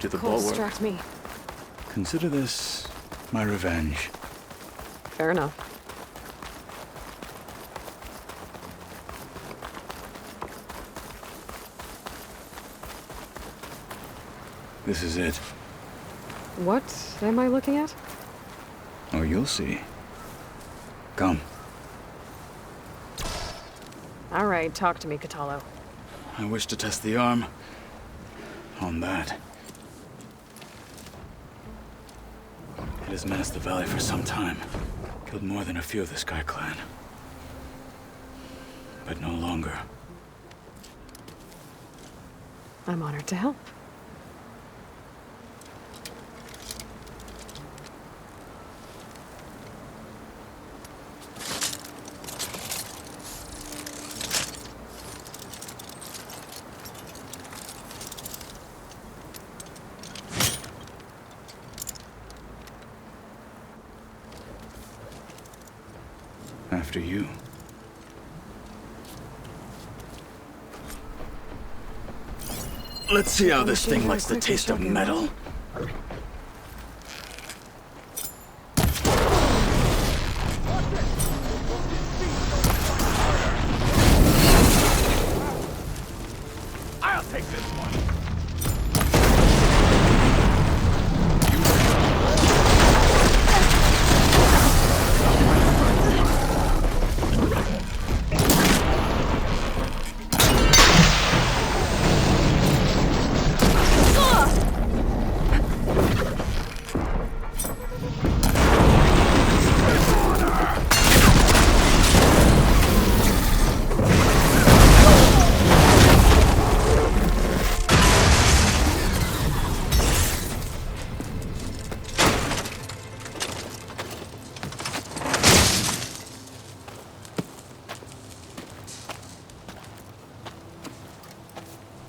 To the Cole bulwark. distract me. Consider this my revenge. Fair enough. This is it. What am I looking at? Oh, you'll see. Come. All right, talk to me, Kotallo. I wish to test the arm on that. It has menaced the valley for some time. Killed more than a few of the Sky Clan. But no longer. I'm honored to help. After you. Let's see how this thing likes the taste of metal. I'll take this one.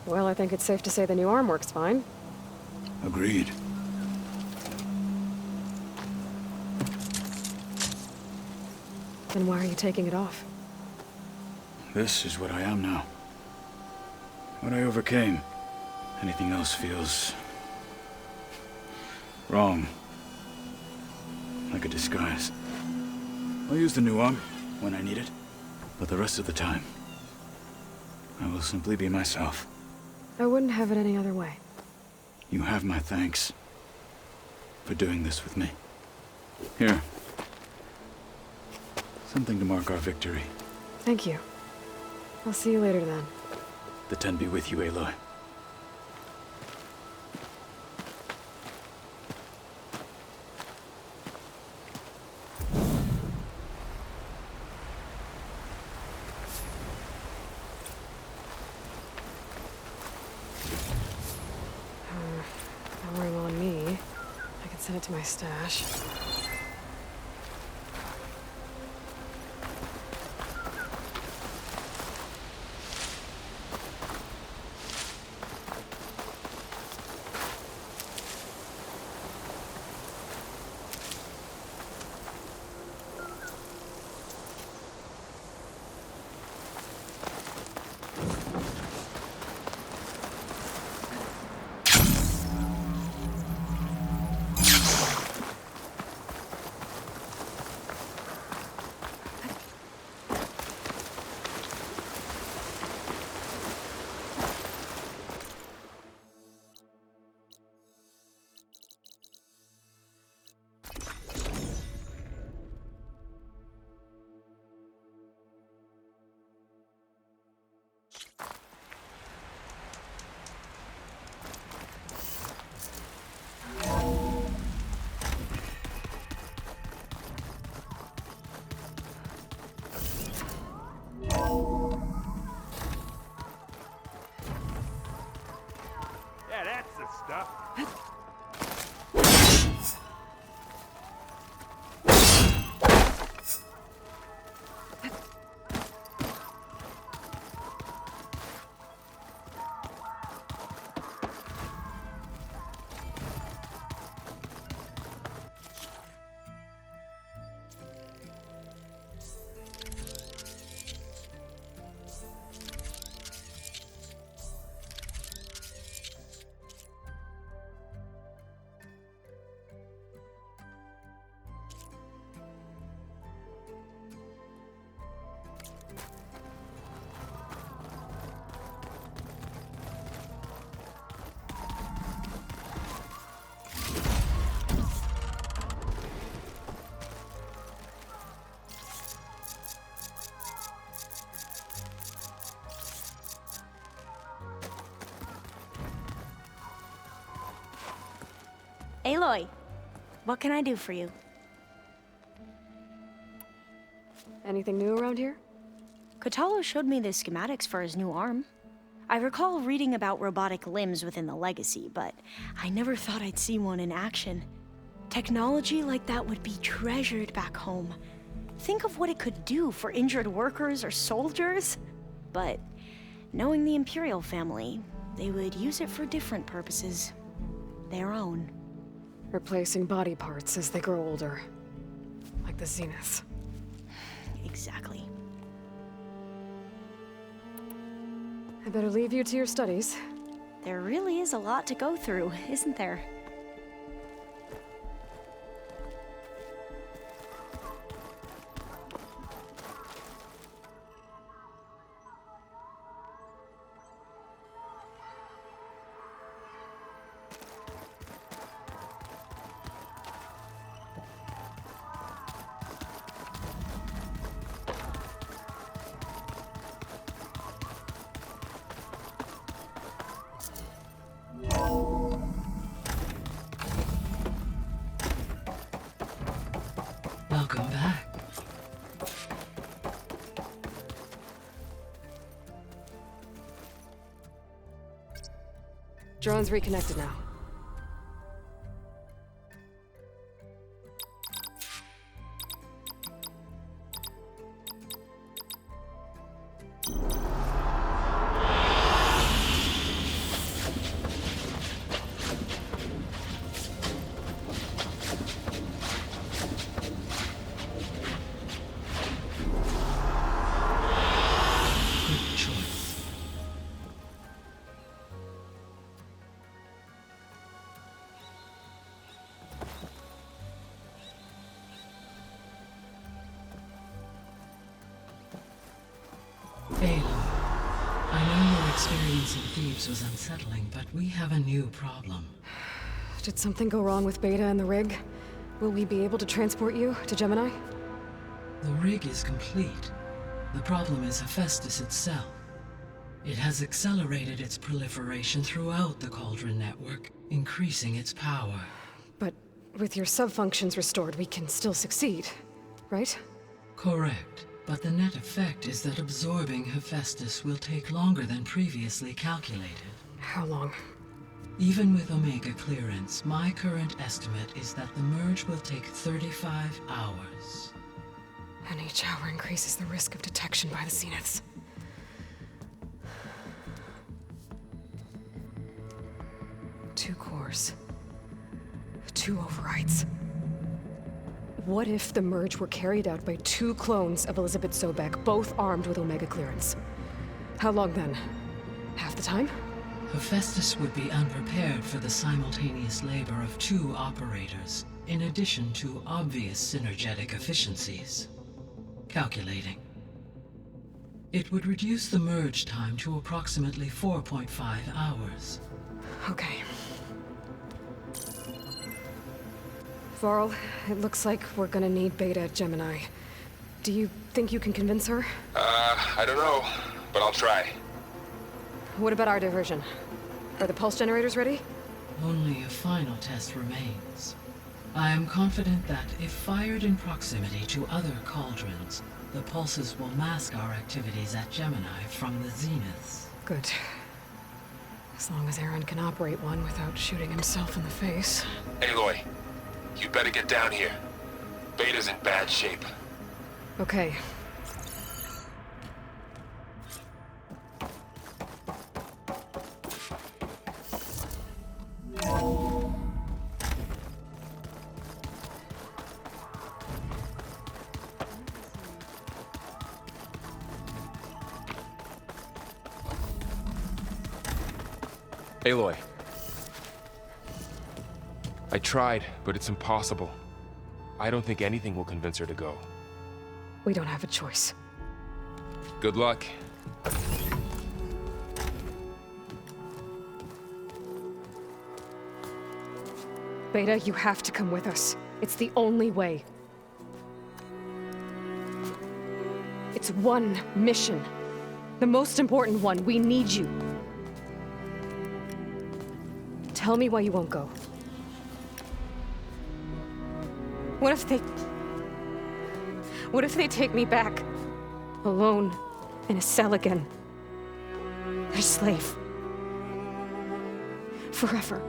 Well, I think it's safe to say the new arm works fine. Agreed. Then why are you taking it off? This is what I am now. What I overcame. Anything else feels wrong. Like a disguise. I'll use the new arm when I need it, but the rest of the time, I will simply be myself. I wouldn't have it any other way. You have my thanks for doing this with me. Here. Something to mark our victory. Thank you. I'll see you later then. The Ten be with you, Aloy. No worrying on me. I can send it to my stash. Yeah, that's the stuff. Aloy, what can I do for you? Anything new around here? Kotallo showed me the schematics for his new arm. I recall reading about robotic limbs within the Legacy, but I never thought I'd see one in action. Technology like that would be treasured back home. Think of what it could do for injured workers or soldiers. But knowing the Imperial family, they would use it for different purposes. Their own. Replacing body parts as they grow older. Like the Zeniths. Exactly. I better leave you to your studies. There really is a lot to go through, isn't there? Welcome back. Drone's reconnected now. Good choice. Aloy, I know your experience in Thebes was unsettling, but we have a new problem. Did something go wrong with Beta and the rig? Will we be able to transport you to Gemini? The rig is complete. The problem is Hephaestus itself. It has accelerated its proliferation throughout the Cauldron network, increasing its power. But with your sub-functions restored, we can still succeed, right? Correct. But the net effect is that absorbing Hephaestus will take longer than previously calculated. How long? Even with Omega clearance, my current estimate is that the merge will take 35 hours. And each hour increases the risk of detection by the Zeniths. Two cores. Two overrides. What if the merge were carried out by two clones of Elizabeth Sobek, both armed with Omega clearance? How long then? Half the time? Hephaestus would be unprepared for the simultaneous labor of two operators, in addition to obvious synergetic efficiencies. Calculating. It would reduce the merge time to approximately 4.5 hours. Okay. Varl, it looks like we're gonna need Beta at Gemini. Do you think you can convince her? I don't know, but I'll try. What about our diversion? Are the pulse generators ready? Only a final test remains. I am confident that if fired in proximity to other cauldrons, the pulses will mask our activities at Gemini from the Zeniths. Good. As long as Aaron can operate one without shooting himself in the face. Aloy, you better get down here. Beta's in bad shape. Okay. Aloy. I tried, but it's impossible. I don't think anything will convince her to go. We don't have a choice. Good luck. Beta, you have to come with us. It's the only way. It's one mission. The most important one. We need you. Tell me why you won't go. What if they take me back? Alone, in a cell again. Their slave. Forever.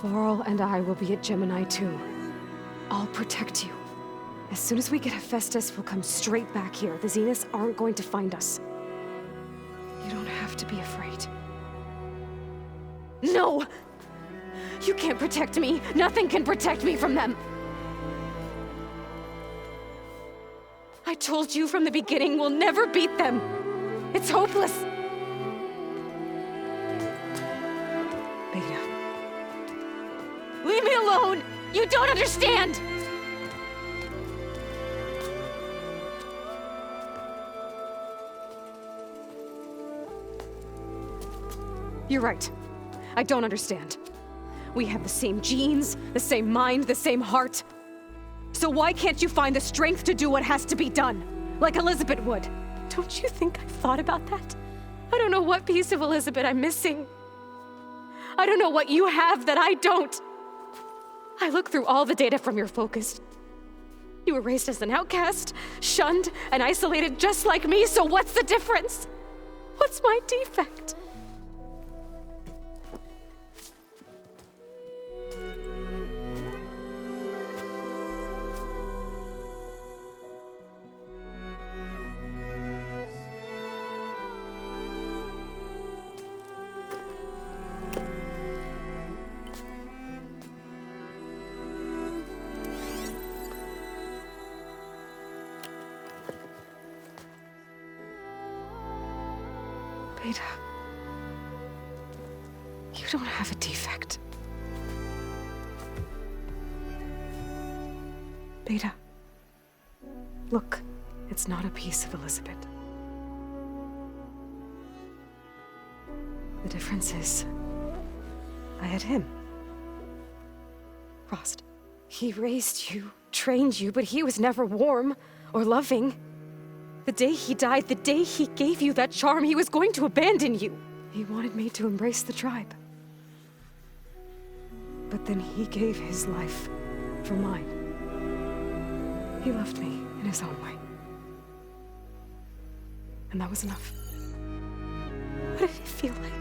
Laurel and I will be at Gemini too. I'll protect you. As soon as we get Hephaestus, we'll come straight back here. The Zeniths aren't going to find us. You don't have to be afraid. No! You can't protect me. Nothing can protect me from them. I told you from the beginning we'll never beat them. It's hopeless. Beta. Leave me alone! You don't understand! You're right. I don't understand. We have the same genes, the same mind, the same heart. So why can't you find the strength to do what has to be done? Like Elizabeth would. Don't you think I've thought about that? I don't know what piece of Elizabeth I'm missing. I don't know what you have that I don't. I look through all the data from your focus. You were raised as an outcast, shunned, and isolated just like me, so what's the difference? What's my defect? Beta, you don't have a defect. Beta, look, it's not a piece of Elizabeth. The difference is, I had him. Frost. He raised you, trained you, but he was never warm or loving. The day he died, the day he gave you that charm, he was going to abandon you. He wanted me to embrace the tribe. But then he gave his life for mine. He loved me in his own way. And that was enough. What did it feel like?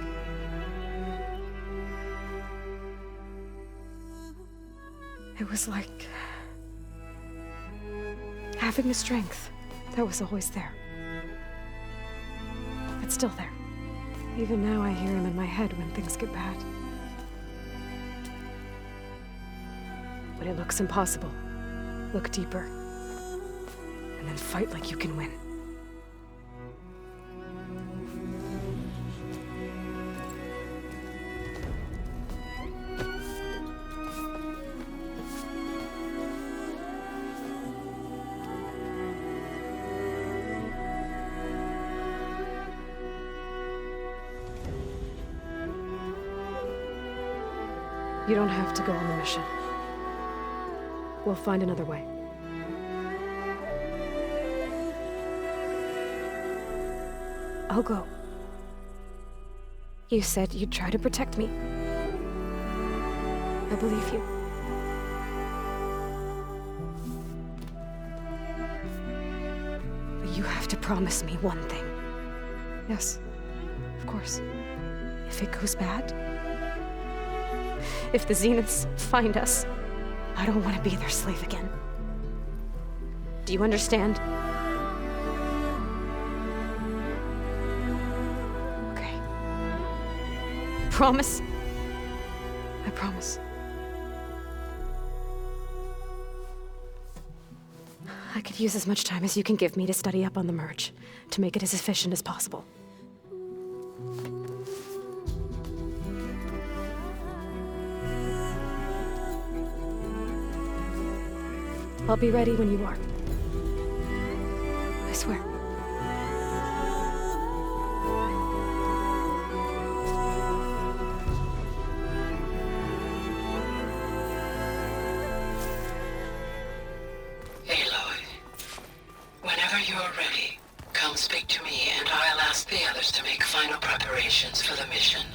It was like having the strength that was always there. It's still there. Even now I hear him in my head when things get bad. When it looks impossible, look deeper. And then fight like you can win. You don't have to go on the mission. We'll find another way. I'll go. You said you'd try to protect me. I believe you. But you have to promise me one thing. Yes, of course. If it goes bad, if the Zeniths find us, I don't want to be their slave again. Do you understand? Okay. Promise? I promise. I could use as much time as you can give me to study up on the merge, to make it as efficient as possible. I'll be ready when you are. I swear. Aloy, whenever you're ready, come speak to me and I'll ask the others to make final preparations for the mission.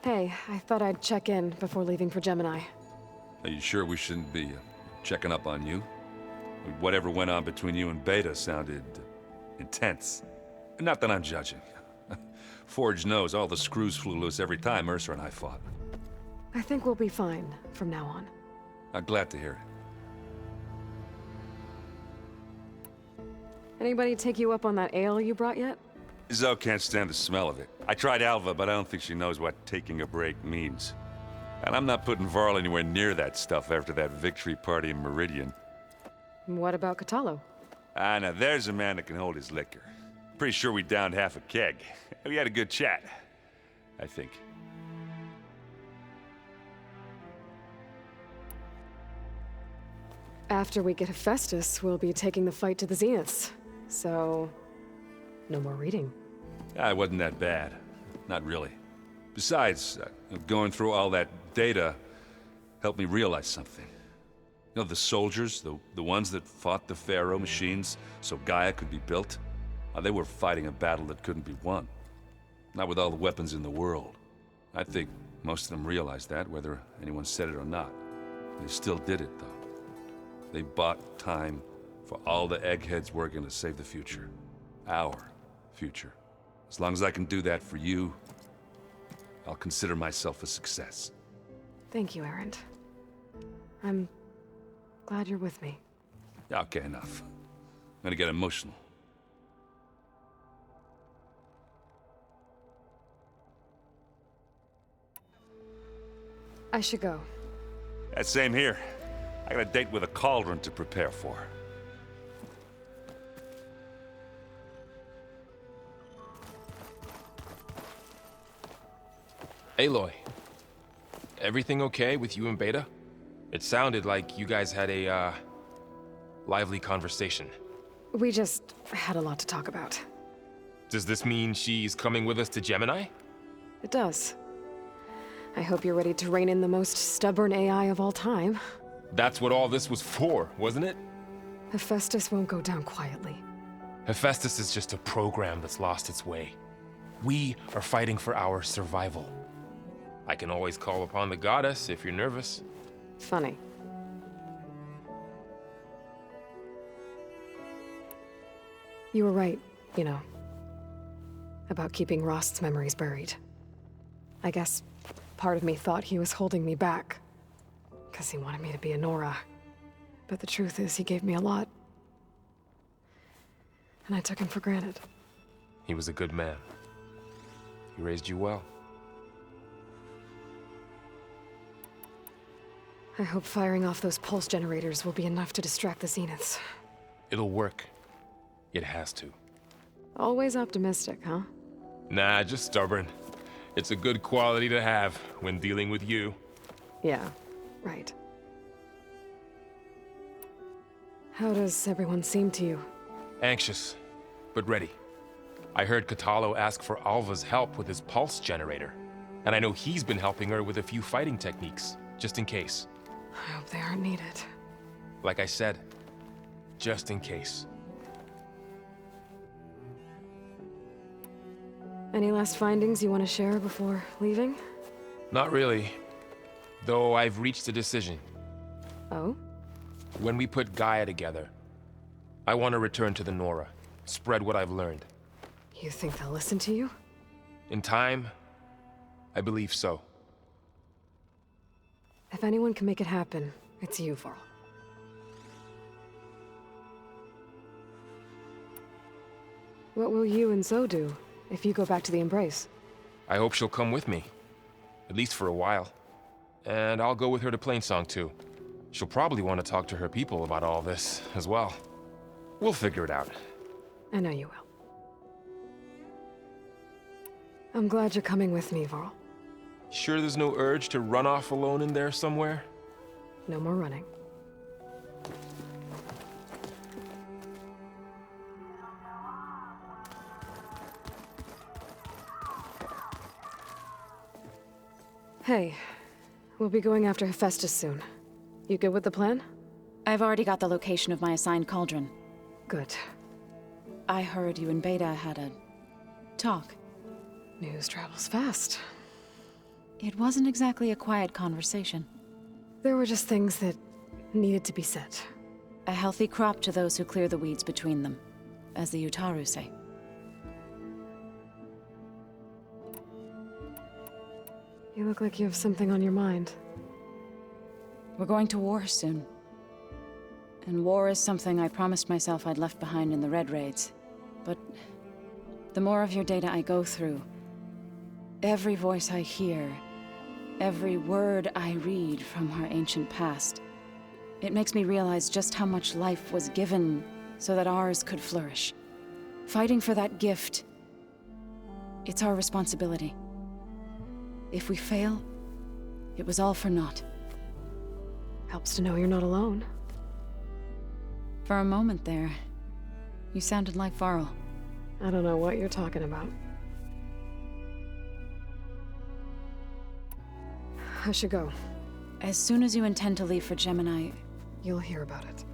Hey, I thought I'd check in before leaving for Gemini. Are you sure we shouldn't be checking up on you? Whatever went on between you and Beta sounded intense. Not that I'm judging. Forge knows all the screws flew loose every time Mercer and I fought. I think we'll be fine from now on. I'm glad to hear it. Anybody take you up on that ale you brought yet? Zoe can't stand the smell of it. I tried Alva, but I don't think she knows what taking a break means. And I'm not putting Varl anywhere near that stuff after that victory party in Meridian. What about Kotallo? Ah, now there's a man that can hold his liquor. Pretty sure we downed half a keg. We had a good chat, I think. After we get Hephaestus, we'll be taking the fight to the Zeniths. So, no more reading. Ah, it wasn't that bad. Not really. Besides, going through all that data helped me realize something. You know, the soldiers, the ones that fought the Pharaoh machines so Gaia could be built, they were fighting a battle that couldn't be won. Not with all the weapons in the world. I think most of them realized that, whether anyone said it or not. They still did it, though. They bought time for all the eggheads working to save the future. Our future. As long as I can do that for you, I'll consider myself a success. Thank you, Erend. I'm glad you're with me. Okay, enough. I'm gonna get emotional. I should go. Same here. I got a date with a cauldron to prepare for. Aloy, everything okay with you and Beta? It sounded like you guys had a, lively conversation. We just had a lot to talk about. Does this mean she's coming with us to Gemini? It does. I hope you're ready to rein in the most stubborn AI of all time. That's what all this was for, wasn't it? Hephaestus won't go down quietly. Hephaestus is just a program that's lost its way. We are fighting for our survival. I can always call upon the goddess if you're nervous. Funny. You were right, you know, about keeping Rost's memories buried. I guess part of me thought he was holding me back, because he wanted me to be a Nora. But the truth is, he gave me a lot. And I took him for granted. He was a good man. He raised you well. I hope firing off those pulse generators will be enough to distract the Zeniths. It'll work. It has to. Always optimistic, huh? Nah, just stubborn. It's a good quality to have when dealing with you. Yeah, right. How does everyone seem to you? Anxious, but ready. I heard Kotallo ask for Alva's help with his pulse generator. And I know he's been helping her with a few fighting techniques, just in case. I hope they aren't needed. Like I said, just in case. Any last findings you want to share before leaving? Not really. Though I've reached a decision. Oh? When we put Gaia together, I want to return to the Nora, spread what I've learned. You think they'll listen to you? In time, I believe so. If anyone can make it happen, it's you, Varl. What will you and Zoe do if you go back to the Embrace? I hope she'll come with me. At least for a while. And I'll go with her to Plainsong too. She'll probably want to talk to her people about all this as well. We'll figure it out. I know you will. I'm glad you're coming with me, Varl. Sure there's no urge to run off alone in there somewhere? No more running. Hey, we'll be going after Hephaestus soon. You good with the plan? I've already got the location of my assigned cauldron. Good. I heard you and Beta had a talk. News travels fast. It wasn't exactly a quiet conversation. There were just things that needed to be said. A healthy crop to those who clear the weeds between them, as the Utaru say. You look like you have something on your mind. We're going to war soon. And war is something I promised myself I'd left behind in the Red Raids. But the more of your data I go through, every voice I hear, every word I read from our ancient past, it makes me realize just how much life was given so that ours could flourish. Fighting for that gift, it's our responsibility. If we fail, it was all for naught. Helps to know you're not alone. For a moment there, you sounded like Varl. I don't know what you're talking about. I should go. As soon as you intend to leave for Gemini, You'll hear about it.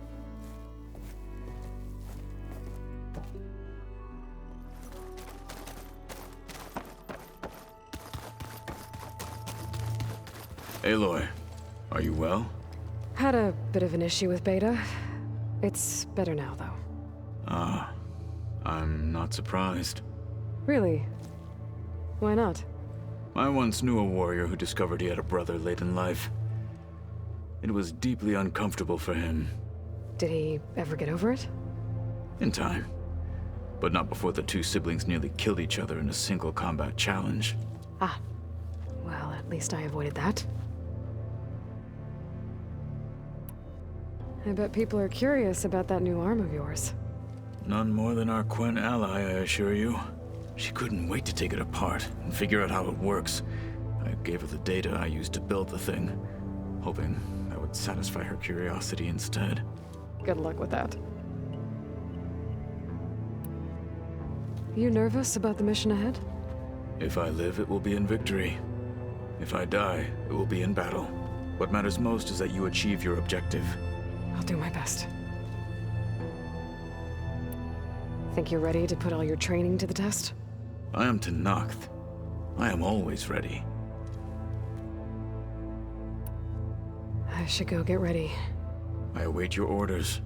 Aloy, are you well? Had a bit of an issue with Beta. It's better now, though. Ah, I'm not surprised. Really? Why not? I once knew a warrior who discovered he had a brother late in life. It was deeply uncomfortable for him. Did he ever get over it? In time. But not before the two siblings nearly killed each other in a single combat challenge. Ah. Well, at least I avoided that. I bet people are curious about that new arm of yours. None more than our Quen ally, I assure you. She couldn't wait to take it apart and figure out how it works. I gave her the data I used to build the thing, hoping that would satisfy her curiosity instead. Good luck with that. You nervous about the mission ahead? If I live, it will be in victory. If I die, it will be in battle. What matters most is that you achieve your objective. I'll do my best. Think you're ready to put all your training to the test? I am Tenakth. I am always ready. I should go get ready. I await your orders.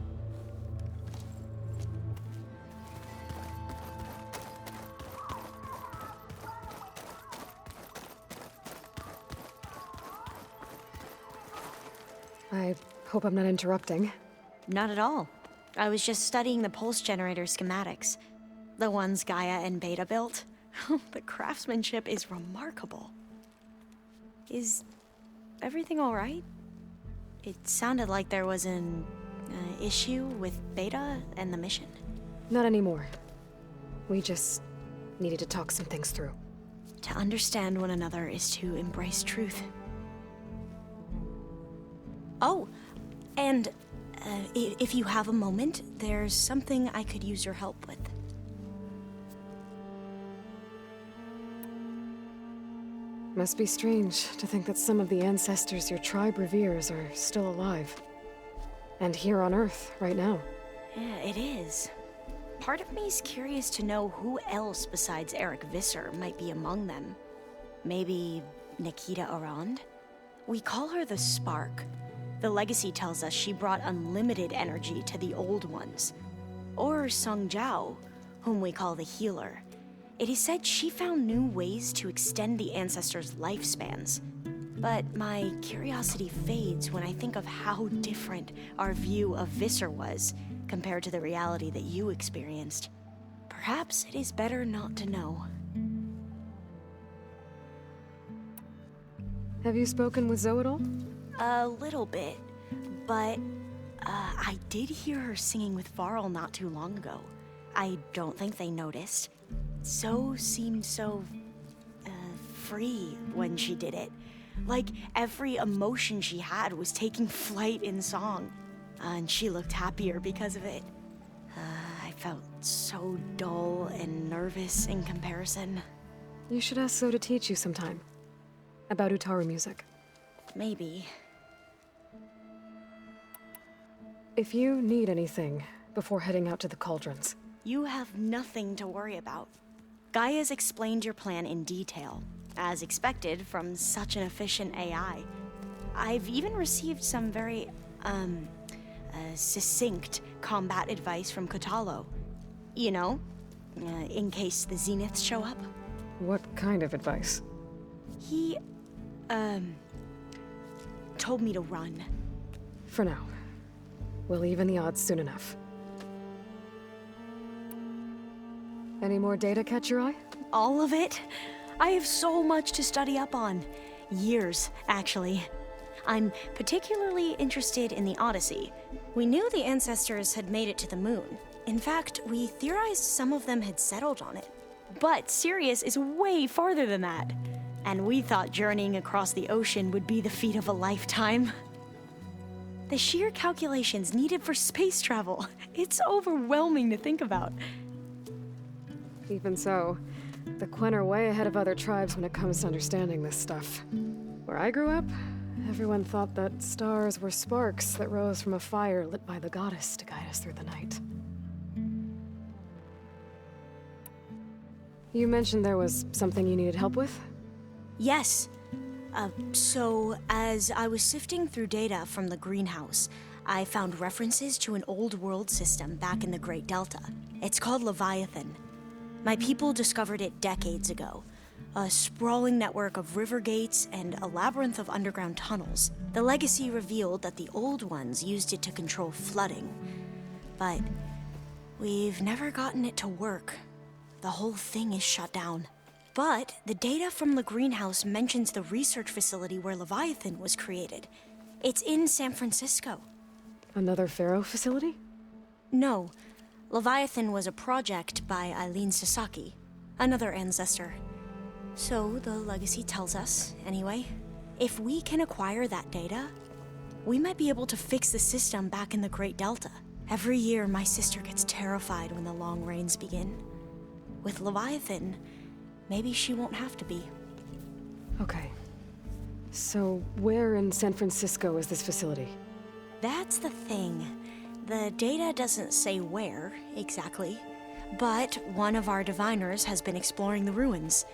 I hope I'm not interrupting. Not at all. I was just studying the pulse generator schematics. The ones Gaia and Beta built. The craftsmanship is remarkable. Is everything all right? It sounded like there was an issue with Beta and the mission. Not anymore. We just needed to talk some things through. To understand one another is to embrace truth. Oh, and if you have a moment, there's something I could use your help with. Must be strange to think that some of the ancestors your tribe reveres are still alive. And here on Earth, right now. Yeah, it is. Part of me's curious to know who else besides Eric Visser might be among them. Maybe Nikita Arand? We call her the Spark. The legacy tells us she brought unlimited energy to the old ones. Or Sung Jiao, whom we call the Healer. It is said she found new ways to extend the ancestors' lifespans. But my curiosity fades when I think of how different our view of Visser was compared to the reality that you experienced. Perhaps it is better not to know. Have you spoken with Zoe at all? A little bit, but I did hear her singing with Varl not too long ago. I don't think they noticed. Zoe seemed so free when she did it. Like every emotion she had was taking flight in song. And she looked happier because of it. I felt so dull and nervous in comparison. You should ask Zoe to teach you sometime. About Utaru music. Maybe. If you need anything before heading out to the Cauldrons. You have nothing to worry about. Gaia's explained your plan in detail. as expected from such an efficient AI. I've even received some very, succinct combat advice from Kotalo. You know, in case the Zeniths show up. What kind of advice? He, told me to run. For now. We'll even the odds soon enough. Any more data catch your eye? All of it? I have so much to study up on. Years, actually. I'm particularly interested in the Odyssey. We knew the ancestors had made it to the moon. In fact, we theorized some of them had settled on it. But Sirius is way farther than that. And we thought journeying across the ocean would be the feat of a lifetime. The sheer calculations needed for space travel, it's overwhelming to think about. Even so, the Quen are way ahead of other tribes when it comes to understanding this stuff. Where I grew up, everyone thought that stars were sparks that rose from a fire lit by the goddess to guide us through the night. You mentioned there was something you needed help with? Yes. So, as I was sifting through data from the greenhouse, I found references to an old world system back in the Great Delta. It's called Leviathan. My people discovered it decades ago. A sprawling network of river gates and a labyrinth of underground tunnels. The legacy revealed that the old ones used it to control flooding. But we've never gotten it to work. The whole thing is shut down. But the data from the greenhouse mentions the research facility where Leviathan was created. It's in San Francisco. Another Pharaoh facility? No. Leviathan was a project by Eileen Sasaki, another ancestor. So the legacy tells us, anyway, if we can acquire that data, we might be able to fix the system back in the Great Delta. Every year, my sister gets terrified when the long rains begin. With Leviathan, maybe she won't have to be. Okay. So, where in San Francisco is this facility? That's the thing. The data doesn't say where, exactly. But one of our diviners has been exploring the ruins.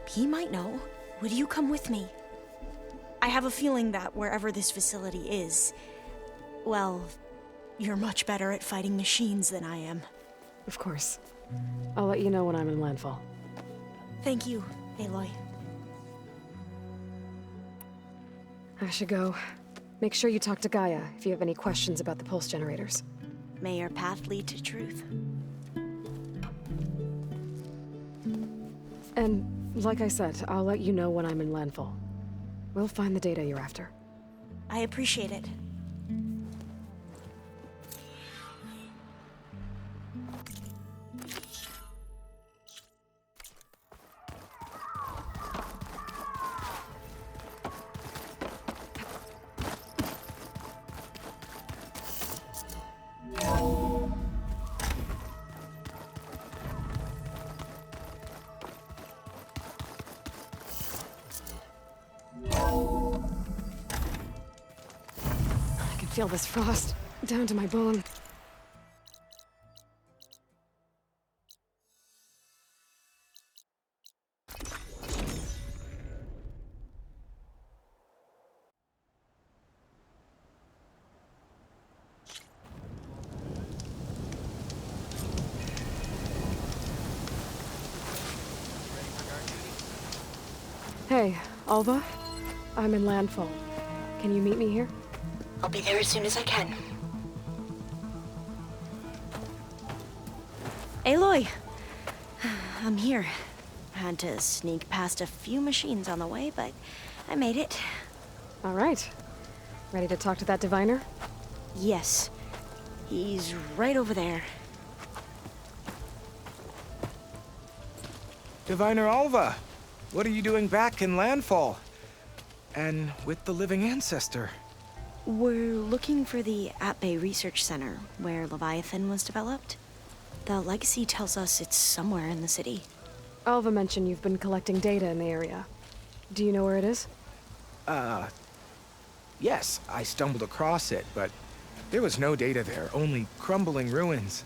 He might know. Would you come with me? I have a feeling that wherever this facility is, well, you're much better at fighting machines than I am. Of course. I'll let you know when I'm in landfall. Thank you, Aloy. I should go. Make sure you talk to Gaia if you have any questions about the pulse generators. May your path lead to truth. And, like I said, I'll let you know when I'm in landfall. We'll find the data you're after. I appreciate it. Feel this frost down to my bone. Hey, Alva. I'm in landfall. Can you meet me here? I'll be there as soon as I can. Aloy! I'm here. Had to sneak past a few machines on the way, but I made it. All right. Ready to talk to that diviner? Yes. He's right over there. Diviner Alva, what are you doing back in Landfall? And with the living ancestor? We're looking for the At-Bay Research Center, where Leviathan was developed. The legacy tells us it's somewhere in the city. Alva mentioned you've been collecting data in the area. Do you know where it is? Yes, I stumbled across it, but there was no data there, only crumbling ruins.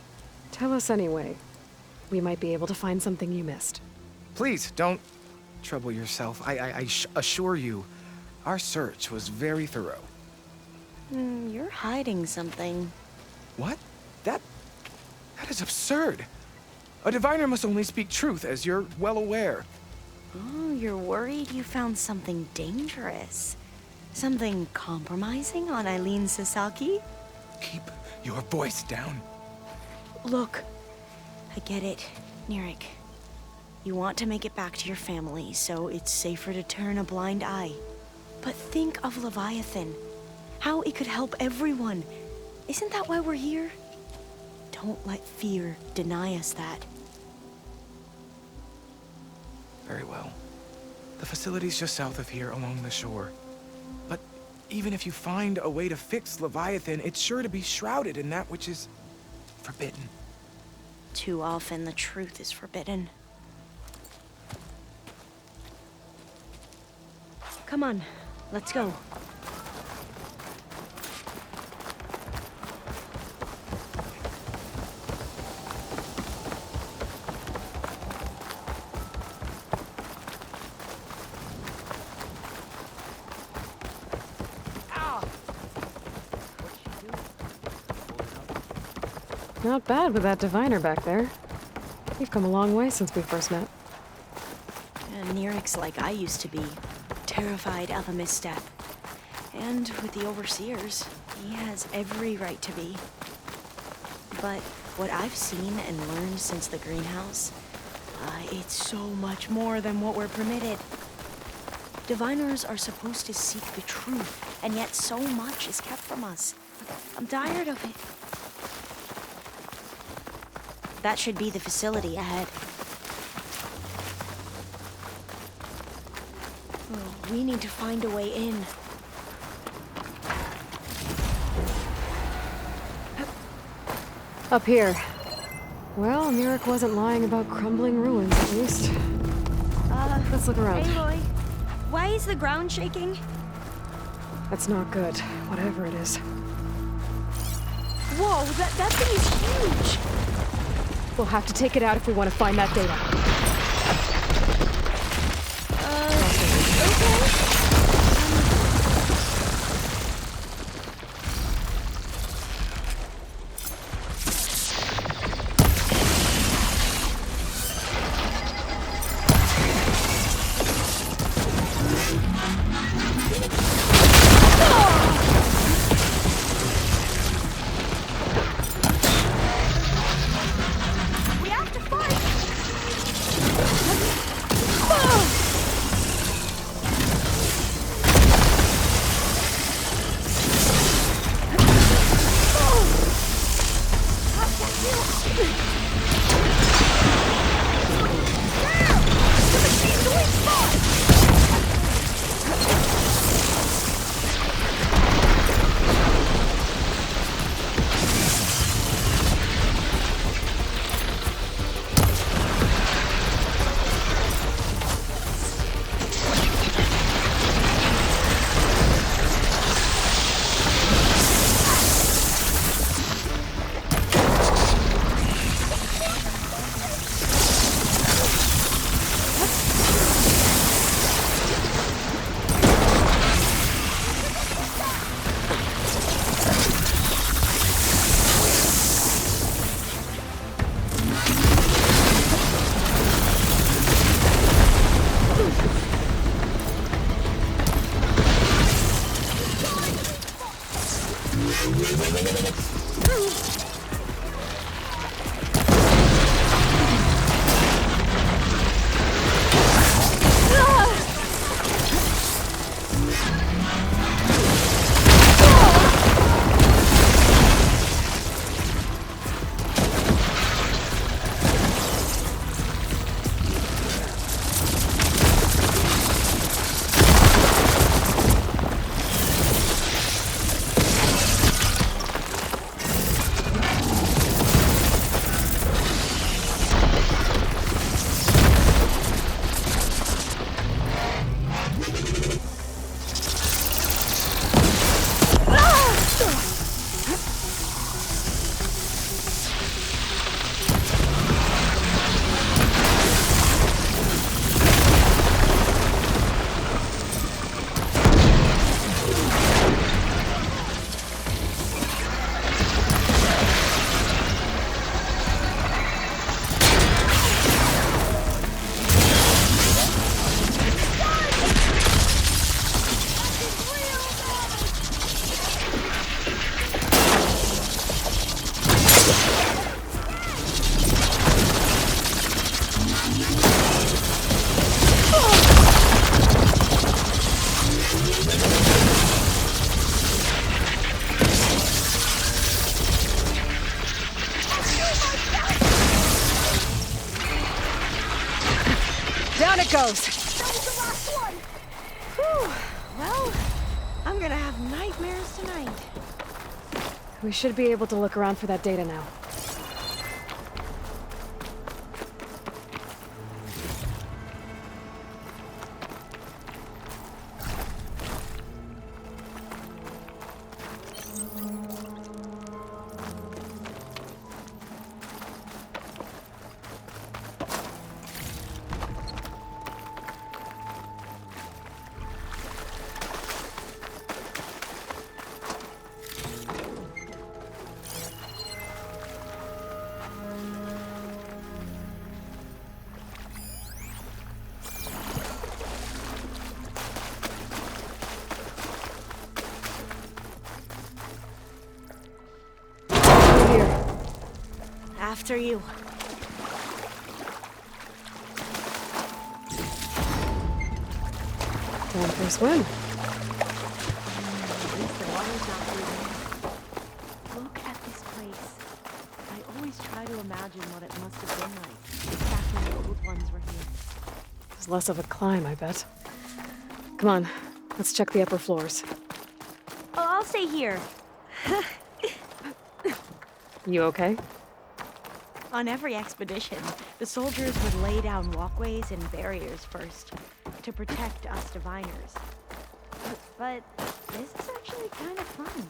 Tell us anyway. We might be able to find something you missed. Please, don't trouble yourself. I assure you, our search was very thorough. You're hiding something. What? That is absurd. A diviner must only speak truth, as you're well aware. Oh, you're worried you found something dangerous. Something compromising on Eileen Sasaki? Keep your voice down. Look, I get it, Nirik. You want to make it back to your family, so it's safer to turn a blind eye. But think of Leviathan. How it could help everyone. Isn't that why we're here? Don't let fear deny us that. Very well. The facility's just south of here, along the shore. But even if you find a way to fix Leviathan, it's sure to be shrouded in that which is forbidden. Too often the truth is forbidden. Come on, let's go. Not bad with that diviner back there. You've come a long way since we first met. And Nirik's like I used to be, terrified of a misstep. And with the Overseers, he has every right to be. But what I've seen and learned since the greenhouse, it's so much more than what we're permitted. Diviners are supposed to seek the truth, and yet so much is kept from us. I'm tired of it. That should be the facility ahead. Oh, we need to find a way in. Up here. Well, Nirik wasn't lying about crumbling ruins, at least. Let's look around. Aloy, why is the ground shaking? That's not good, whatever it is. Whoa, that thing is huge! We'll have to take it out if we want to find that data. Okay. goes. That was the last one! Whew. Well, I'm gonna have nightmares tonight. We should be able to look around for that data now. After you. Time for a swim. At least the water's not freezing. Look at this place. I always try to imagine what it must have been like back when the old ones were here. It's less of a climb, I bet. Come on, let's check the upper floors. Oh, I'll stay here. You okay? On every expedition, the soldiers would lay down walkways and barriers first to protect us diviners. But this is actually kind of fun.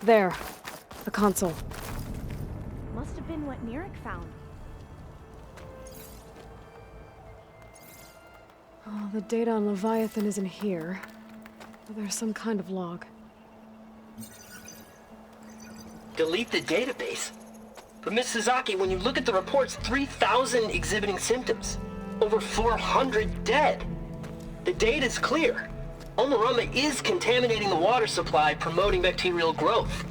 There. A console. Must have been what Nirek found. Oh, the data on Leviathan isn't here. But there's some kind of log. Delete the database. But Miss Sasaki, when you look at the reports, 3,000 exhibiting symptoms. Over 400 dead. The data's clear. Omurama is contaminating the water supply, promoting bacterial growth.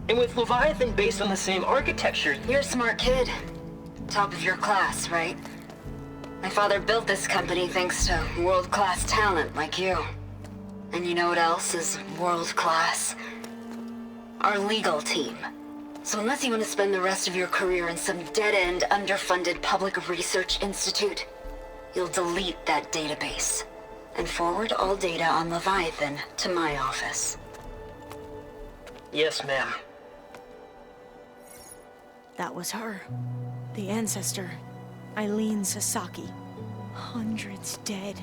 And with Leviathan based on the same architecture... You're a smart kid. Top of your class, right? My father built this company thanks to world-class talent like you. And you know what else is world-class? Our legal team. So unless you want to spend the rest of your career in some dead-end, underfunded public research institute, you'll delete that database and forward all data on Leviathan to my office. Yes, ma'am. That was her. The ancestor. Eileen Sasaki. Hundreds dead.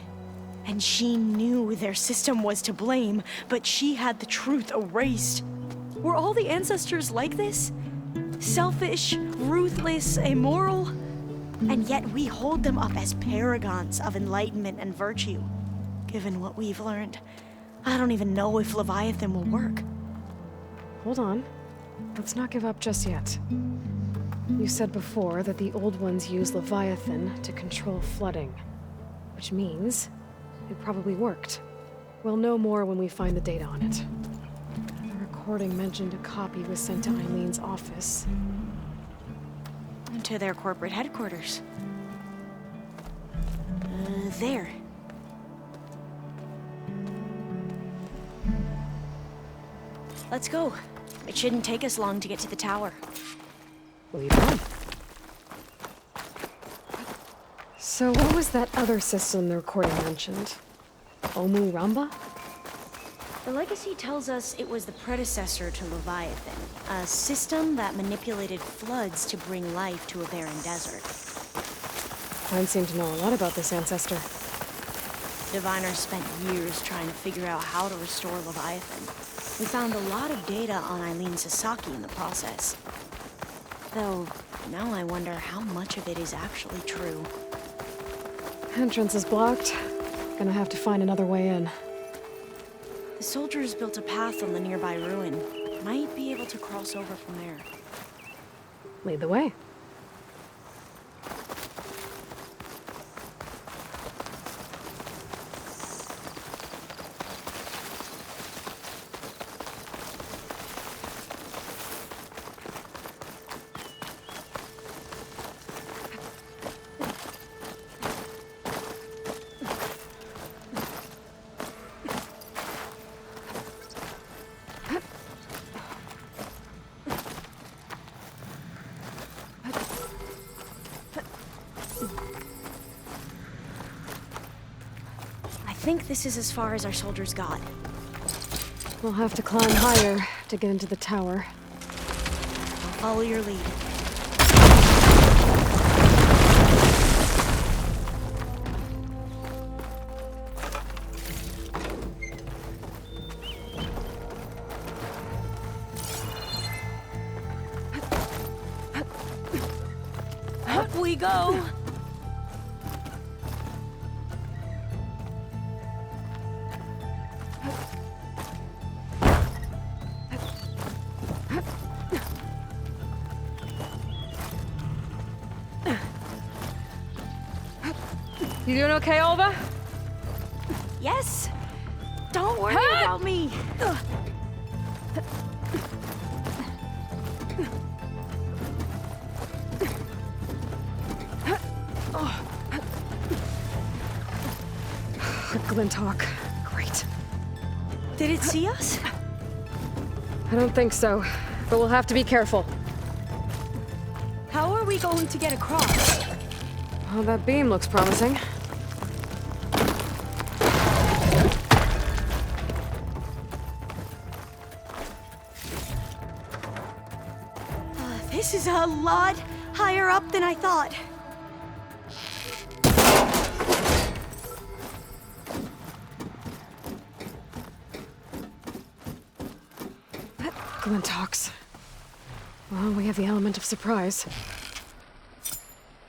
And she knew their system was to blame, but she had the truth erased. Were all the ancestors like this? Selfish, ruthless, immoral? And yet we hold them up as paragons of enlightenment and virtue. Given what we've learned, I don't even know if Leviathan will work. Hold on. Let's not give up just yet. You said before that the old ones use Leviathan to control flooding. Which means it probably worked. We'll know more when we find the data on it. The recording mentioned a copy was sent to Eileen's office. To their corporate headquarters. There. Let's go. It shouldn't take us long to get to the tower. Lead on. So what was that other system the recording mentioned? Omurama? The legacy tells us it was the predecessor to Leviathan, a system that manipulated floods to bring life to a barren desert. Mine seem to know a lot about this ancestor. Diviners spent years trying to figure out how to restore Leviathan. We found a lot of data on Eileen Sasaki in the process. Though, now I wonder how much of it is actually true. Entrance is blocked. Gonna have to find another way in. The soldiers built a path on the nearby ruin. Might be able to cross over from there. Lead the way. think this is as far as our soldiers got. We'll have to climb higher to get into the tower. Follow your lead. Up we go! You doing okay, Alva? Yes! Don't worry about me! Glinthawk. Great. Did it see us? I don't think so, but we'll have to be careful. How are we going to get across? Well, that beam looks promising. This is a lot higher up than I thought. Glinthawks. Well, we have the element of surprise.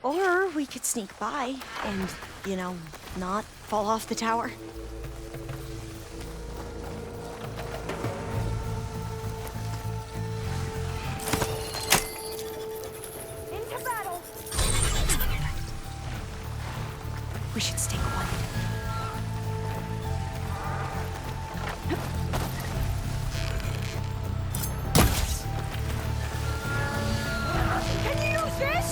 Or we could sneak by and, you know, not fall off the tower. Into battle! We should stay quiet. Can you use this?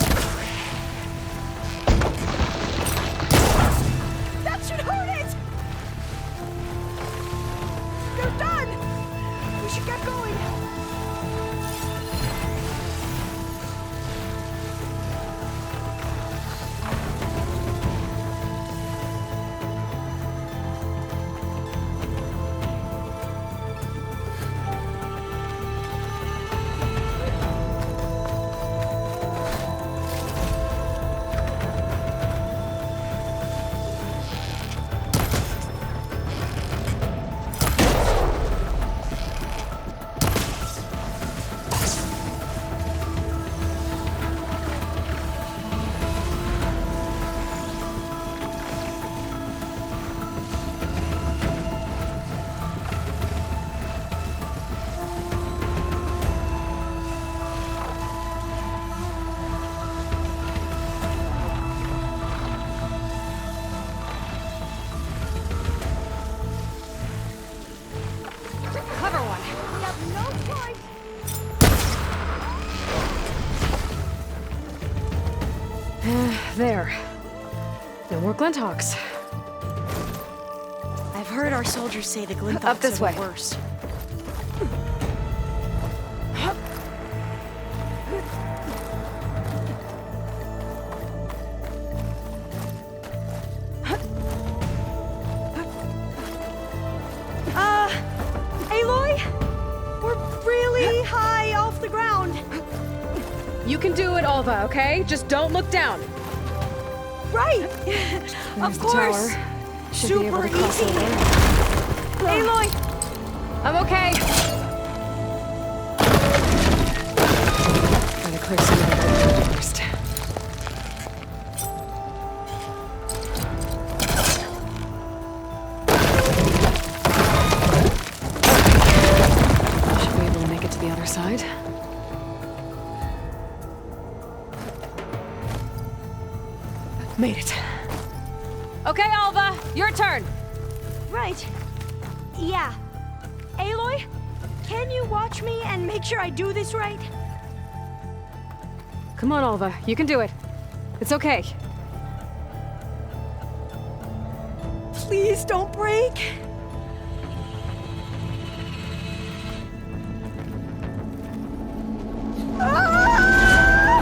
That should hurt it! They're done! We should get going! There. No more Glinthawks. I've heard our soldiers say the Glinthawks Up this are way. the worst. Aloy? We're really high off the ground. You can do it, Alva, okay? Just don't look down. Right! There's Of the course! tower. Should be able Super to cross easy! over. Aloy! I'm okay. Gotta clear some of that first. Should be able to make it to the other side. Made it. Okay, Alva, your turn. Right. Yeah. Aloy, can you watch me and make sure I do this right? Come on, Alva, you can do it. It's okay. Please don't break.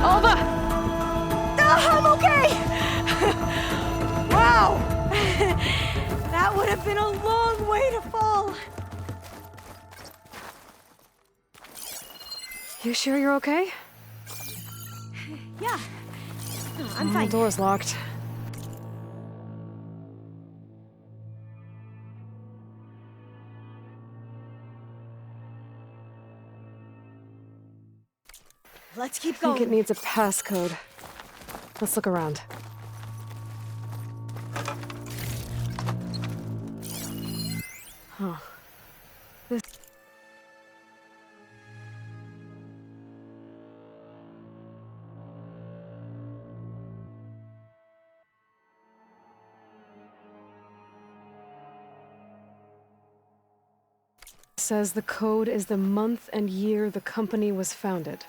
Alva! I'm okay! Wow! That would have have been a long way to fall. You sure you're okay? Yeah. No, I'm The fine. door's locked. Let's keep I think going. it needs a passcode. Let's look around. Huh. This... says the code is the month and year the company was founded.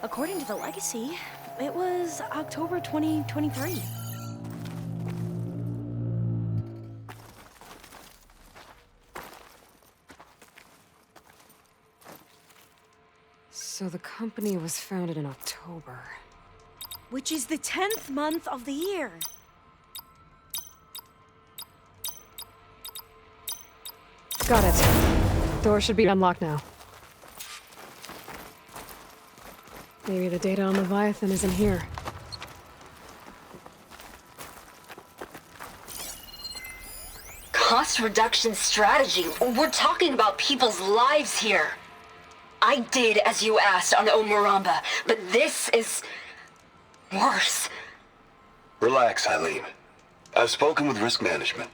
According to the legacy, it was October 2023. So the company was founded in October. Which is the 10th month of the year. Got it. Door should be unlocked now. Maybe the data on Leviathan is in here. Cost reduction strategy? We're talking about people's lives here. I did as you asked on Omuramba, but this is... worse. Relax, Eileen. I've spoken with risk management.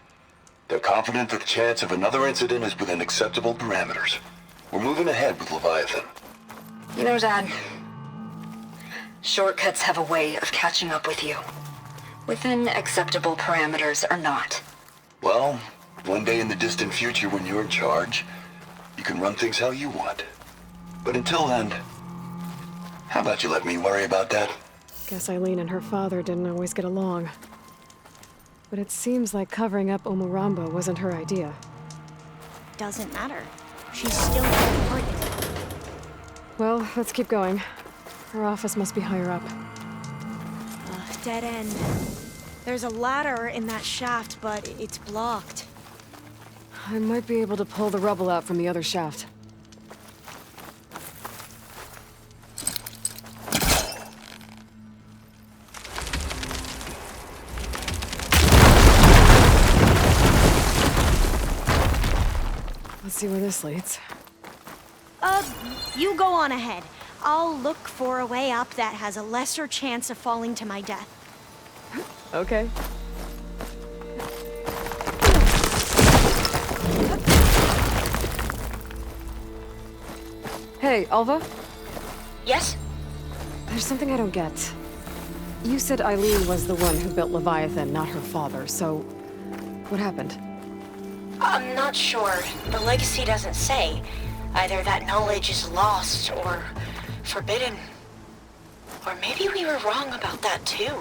They're confident that the chance of another incident is within acceptable parameters. We're moving ahead with Leviathan. You know, Dad, shortcuts have a way of catching up with you. Within acceptable parameters or not. Well, one day in the distant future when you're in charge, you can run things how you want. But until then, how about you let me worry about that? Guess Eileen and her father didn't always get along. But it seems like covering up Omuramba wasn't her idea. Doesn't matter. She's still important. Well, let's keep going. Her office must be higher up. Dead end. There's a ladder in that shaft, but it's blocked. I might be able to pull the rubble out from the other shaft. Let's see where this leads. You go on ahead. I'll look for a way up that has a lesser chance of falling to my death. Okay. Hey, Alva? Yes? There's something I don't get. You said Eileen was the one who built Leviathan, not her father, so... what happened? I'm not sure. The legacy doesn't say. Either that knowledge is lost or forbidden. Or maybe we were wrong about that too.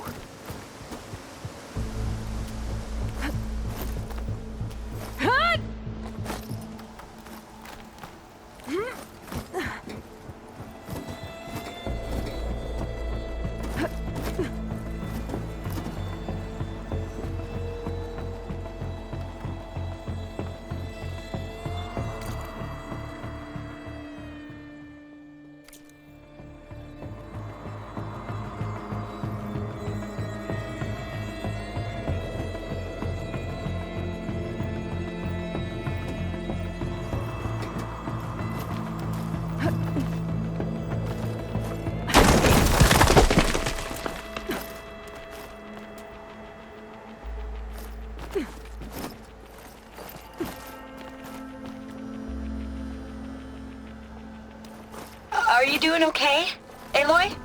Are you doing okay, Aloy?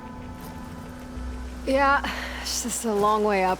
Yeah, it's just a long way up.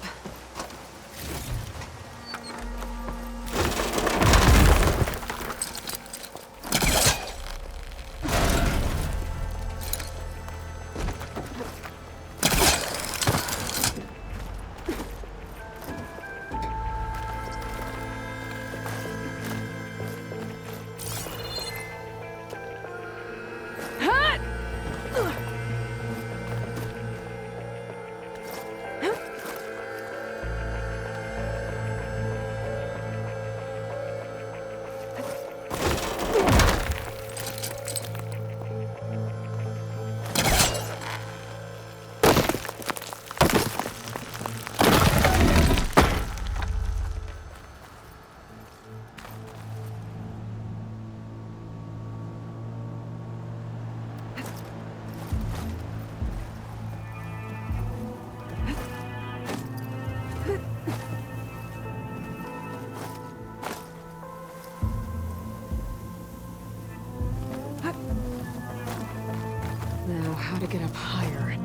how to get up higher.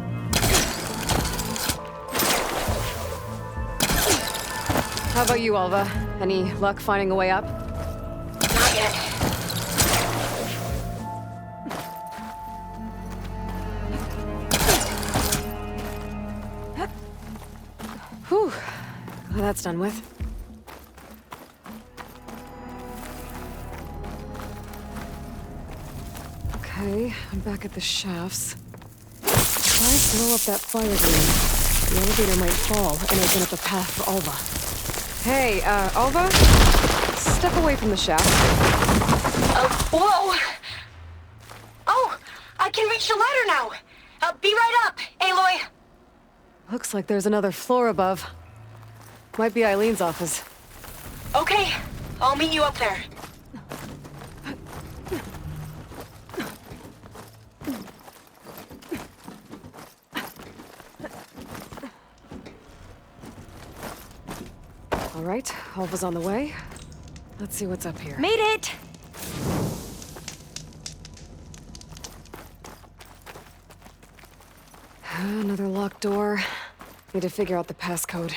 How about you, Alva? Any luck finding a way up? Not yet. Whew. Well, that's done with. Okay, I'm back at the shafts. If I blow up that fire grenade, the elevator might fall and open up a path for Alva. Hey, Alva? Step away from the shaft. Whoa! Oh, I can reach the ladder now. Be right up, Aloy. Looks like there's another floor above. Might be Eileen's office. Okay, I'll meet you up there. All right, Alva's on the way. Let's see what's up here. Made it! Another locked door. Need to figure out the passcode.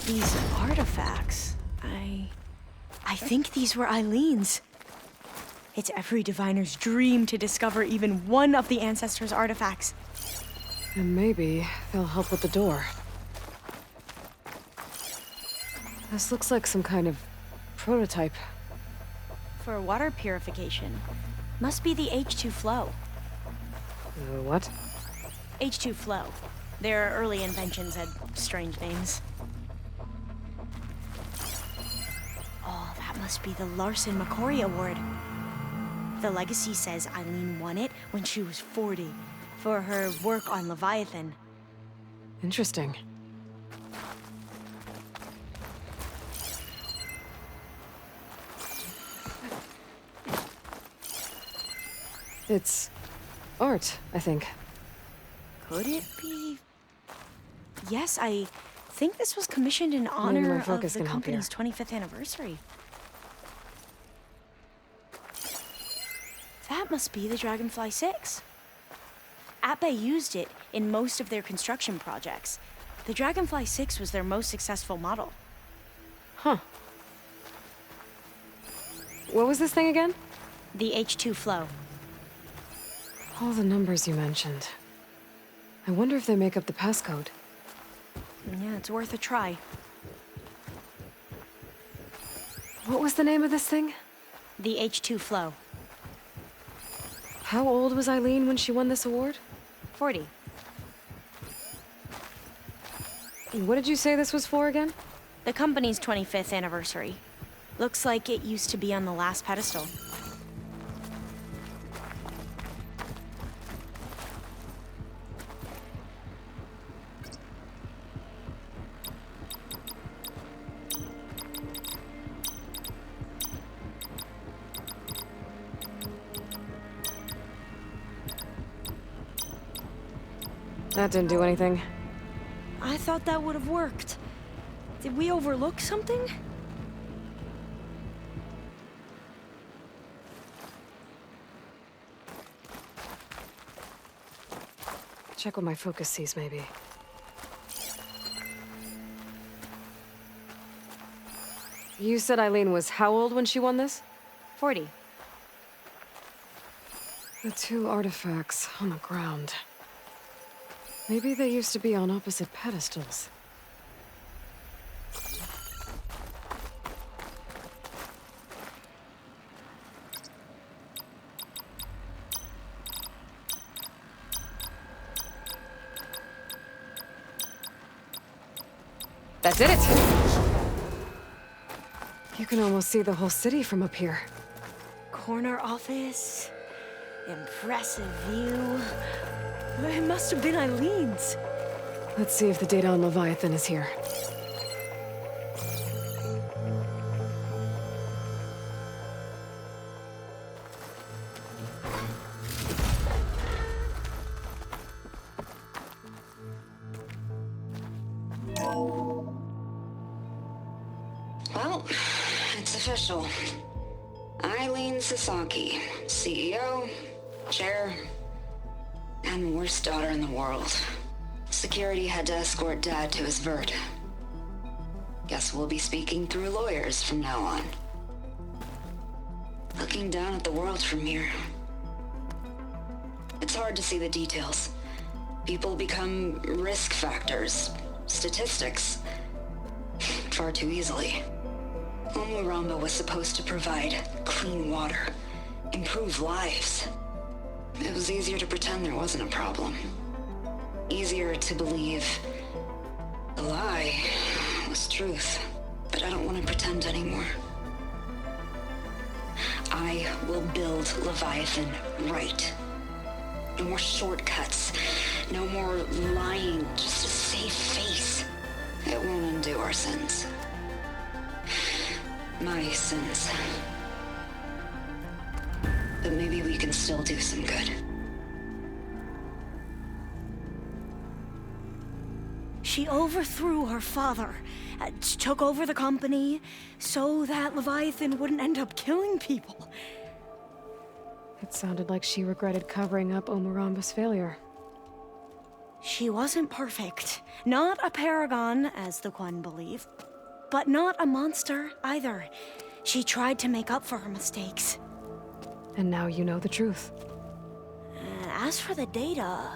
These artifacts... I think these were Eileen's. It's every diviner's dream to discover even one of the Ancestors' artifacts. And maybe they'll help with the door. This looks like some kind of prototype. For water purification. Must be the H2 flow. What? H2 flow. Their early inventions had strange names. Oh, that must be the Larson McCory Award. The legacy says Eileen won it when she was 40 for her work on Leviathan. Interesting. It's art, I think. Could it be? Yes, I think this was commissioned in Maybe my honor of focus the can help company's 25th anniversary. That must be the Dragonfly 6. Atbay used it in most of their construction projects. The Dragonfly 6 was their most successful model. Huh. What was this thing again? The H2 flow. All the numbers you mentioned. I wonder if they make up the passcode. Yeah, it's worth a try. What was the name of this thing? The H2 flow. How old was Eileen when she won this award? 40. And what did you say this was for again? The company's 25th anniversary. Looks like it used to be on the last pedestal. That didn't do anything. I thought that would have worked. Did we overlook something? Check what my focus sees, maybe. You said Eileen was how old when she won this? 40. The two artifacts on the ground. Maybe they used to be on opposite pedestals. That did it! You can almost see the whole city from up here. Corner office. Impressive view. It must have been Eileen's. Let's see if the data on Leviathan is here. Well, it's official. Eileen Sasaki, CEO, chair. I'm the worst daughter in the world. Security had to escort Dad to his vert. Guess we'll be speaking through lawyers from now on. Looking down at the world from here. It's hard to see the details. People become risk factors, statistics, far too easily. Omuramba was supposed to provide clean water, improve lives. It was easier to pretend there wasn't a problem. Easier to believe the lie was truth. But I don't want to pretend anymore. I will build Leviathan right. No more shortcuts. No more lying just to save face. It won't undo our sins. My sins. But maybe we can still do some good. She overthrew her father, took over the company, so that Leviathan wouldn't end up killing people. It sounded like she regretted covering up Omuramba's failure. She wasn't perfect. Not a paragon, as the Quan believe. But not a monster, either. She tried to make up for her mistakes. And now you know the truth. As for the data...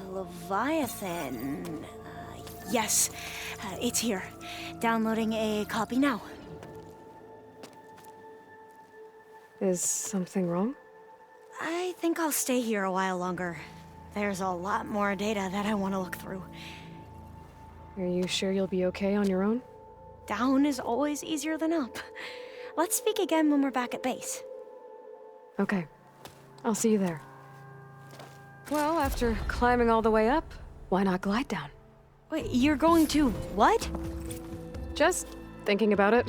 Leviathan... yes, it's here. Downloading a copy now. Is something wrong? I think I'll stay here a while longer. There's a lot more data that I want to look through. Are you sure you'll be okay on your own? Down is always easier than up. Let's speak again when we're back at base. Okay. I'll see you there. Well, after climbing all the way up, why not glide down? Wait, you're going to what? Just thinking about it.